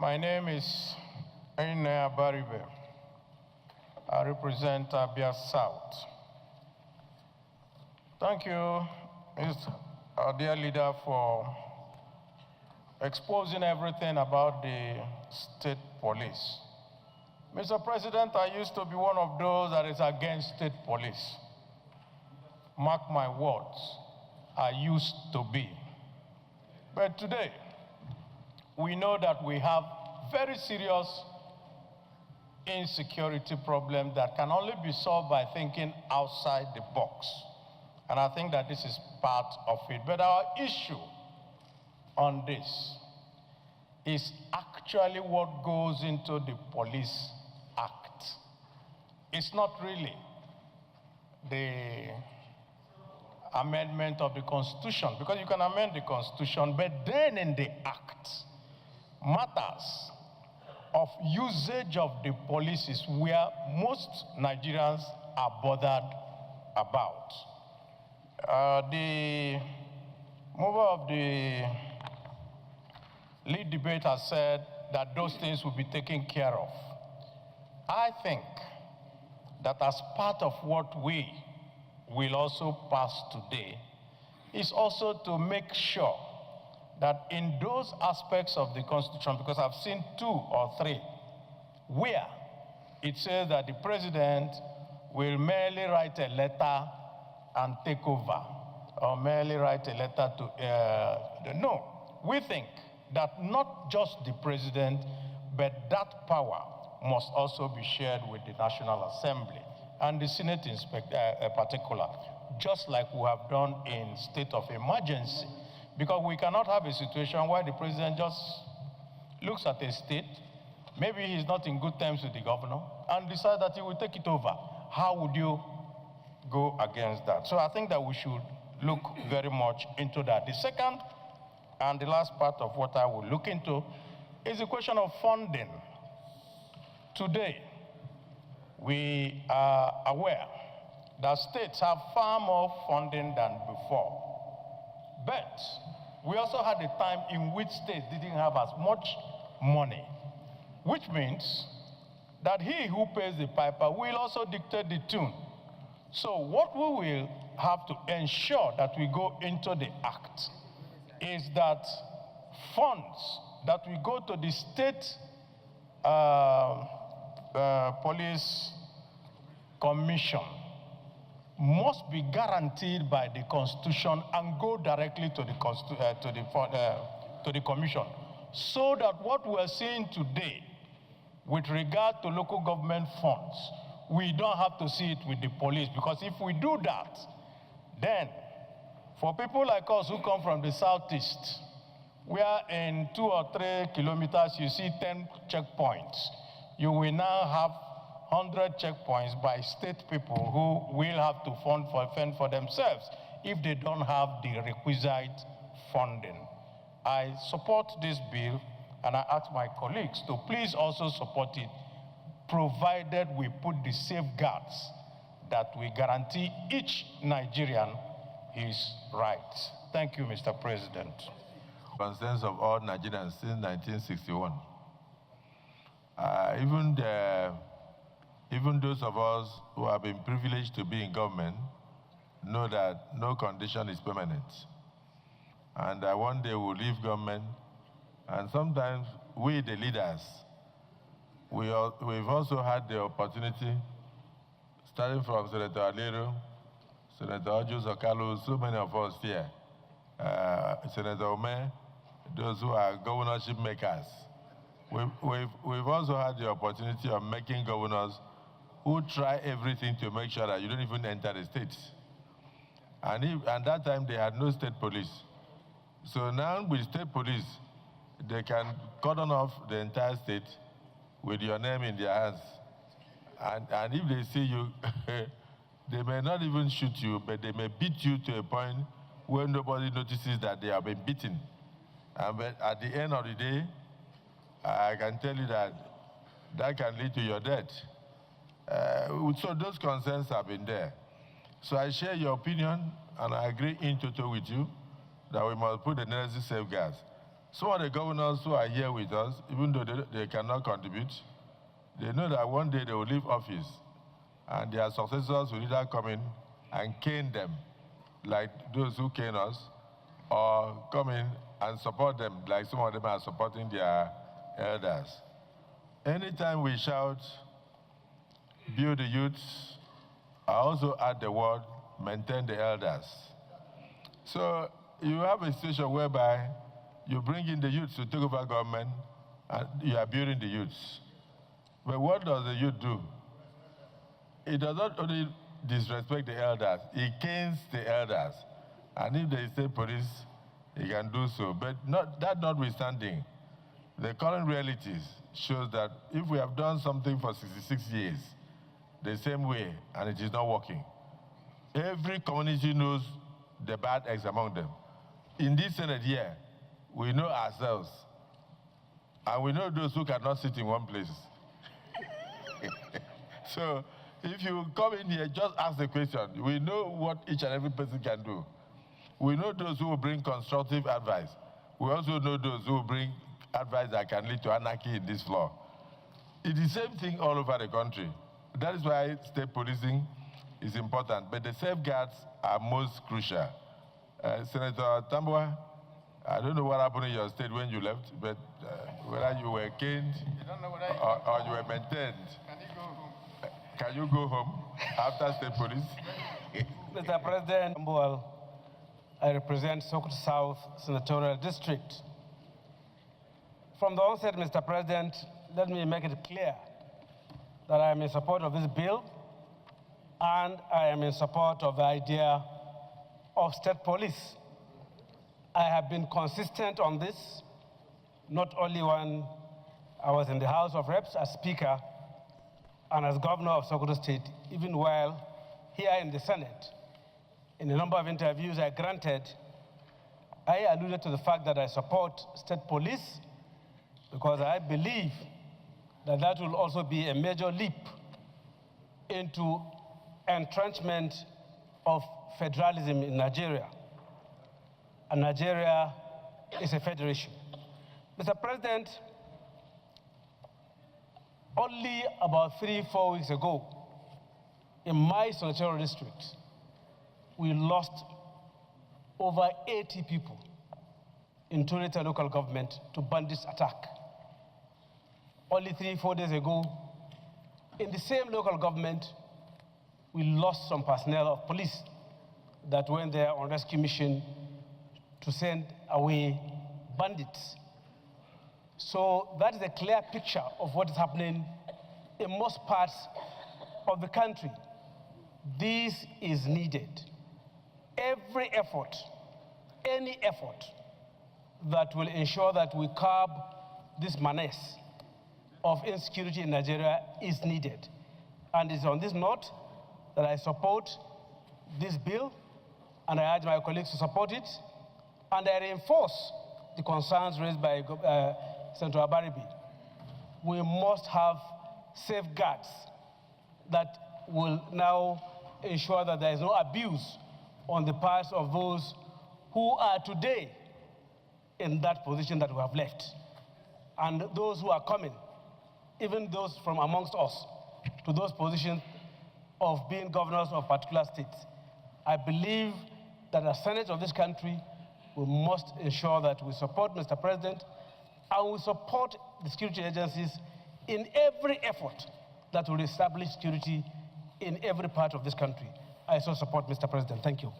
My name is Abaribe. I represent Abia South. Thank you, our dear leader, for exposing everything about the state police. Mr. President, I used to be one of those that is against state police. Mark my words, I used to be. But today, we know that we have very serious insecurity problem that can only be solved by thinking outside the box. And I think that this is part of it. But our issue on this is actually what goes into the Police Act. It's not really the amendment of the Constitution, because you can amend the Constitution, but then in the Act, matters of usage of the police is where most Nigerians are bothered about. The mover of the lead debate has said that those things will be taken care of. I think that as part of what we will also pass today is also to make sure that in those aspects of the Constitution, because I've seen 2 or 3, where it says that the president will merely write a letter and take over, or merely write a letter to, no. We think that not just the president, but that power must also be shared with the National Assembly and the Senate in particular, just like we have done in state of emergency. Because we cannot have a situation where the president just looks at a state, maybe he's not in good terms with the governor, and decide that he will take it over. How would you go against that? So I think that we should look very much into that. The second and the last part of what I will look into is the question of funding. Today, we are aware that states have far more funding than before. But we also had a time in which states didn't have as much money, which means that he who pays the piper will also dictate the tune. So what we will have to ensure that we go into the act is that funds that we go to the state police commission must be guaranteed by the Constitution and go directly to the commission, so that what we are seeing today with regard to local government funds, we don't have to see it with the police, because if we do that, then for people like us who come from the southeast, where in 2 or 3 kilometers you see 10 checkpoints, you will now have 100 checkpoints by state people who will have to fend for themselves if they don't have the requisite funding. I support this bill, and I ask my colleagues to please also support it, provided we put the safeguards that we guarantee each Nigerian his rights. Thank you, Mr. President. Concerns of all Nigerians since 1961. Even those of us who have been privileged to be in government know that no condition is permanent. And one day we'll leave government, and sometimes we, the leaders, we've also had the opportunity, starting from Senator Alero, Senator Ojus Okalu, so many of us here, Senator Ome, those who are governorship makers. We've also had the opportunity of making governors who try everything to make sure that you don't even enter the states. And that time they had no state police. So now with state police, they can cordon off the entire state with your name in their hands. And if they see you, they may not even shoot you, but they may beat you to a point where nobody notices that they have been beaten. But at the end of the day, I can tell you that that can lead to your death. So those concerns have been there. So I share your opinion, and I agree in total with you that we must put the necessary safeguards. Some of the governors who are here with us, even though they cannot contribute, they know that one day they will leave office and their successors will either come in and cane them, like those who cane us, or come in and support them, like some of them are supporting their elders. Anytime we shout, build the youths, I also add the word, maintain the elders. So you have a situation whereby you bring in the youths to take over government, and you are building the youths. But what does the youth do? It does not only disrespect the elders, it canes the elders. And if there is state police, he can do so. But that notwithstanding, the current realities shows that if we have done something for 66 years, the same way, and it is not working, every community knows the bad eggs among them. In this Senate here, we know ourselves, and we know those who cannot sit in one place. So if you come in here, just ask the question. We know what each and every person can do. We know those who will bring constructive advice. We also know those who will bring advice that can lead to anarchy in this floor. It's the same thing all over the country. That is why state policing is important, but the safeguards are most crucial. Senator Tambua, I don't know what happened in your state when you left, but whether you were caned or you were maintained. Can you go home after state police? Mr. President, I represent Sokoto South Senatorial District. From the onset, Mr. President, let me make it clear that I am in support of this bill, and I am in support of the idea of state police. I have been consistent on this, not only when I was in the House of Reps as Speaker and as Governor of Sokoto State, even while here in the Senate. In a number of interviews I granted, I alluded to the fact that I support state police because I believe that that will also be a major leap into entrenchment of federalism in Nigeria. And Nigeria is a federation. Mr. President, only about 3-4 weeks ago, in my senatorial district, we lost over 80 people in Torita local government to bandits attack. Only 3-4 days ago, in the same local government, we lost some personnel of police that went there on rescue mission to send away bandits. So that is a clear picture of what is happening in most parts of the country. This is needed. Every effort, any effort that will ensure that we curb this menace of insecurity in Nigeria is needed. And it's on this note that I support this bill, and I urge my colleagues to support it, and I reinforce the concerns raised by Senator Abaribe. We must have safeguards that will now ensure that there is no abuse on the parts of those who are today in that position that we have left, and those who are coming, even those from amongst us, to those positions of being governors of particular states. I believe that as Senate of this country, we must ensure that we support Mr. President and we support the security agencies in every effort that will establish security in every part of this country. I so support Mr. President. Thank you.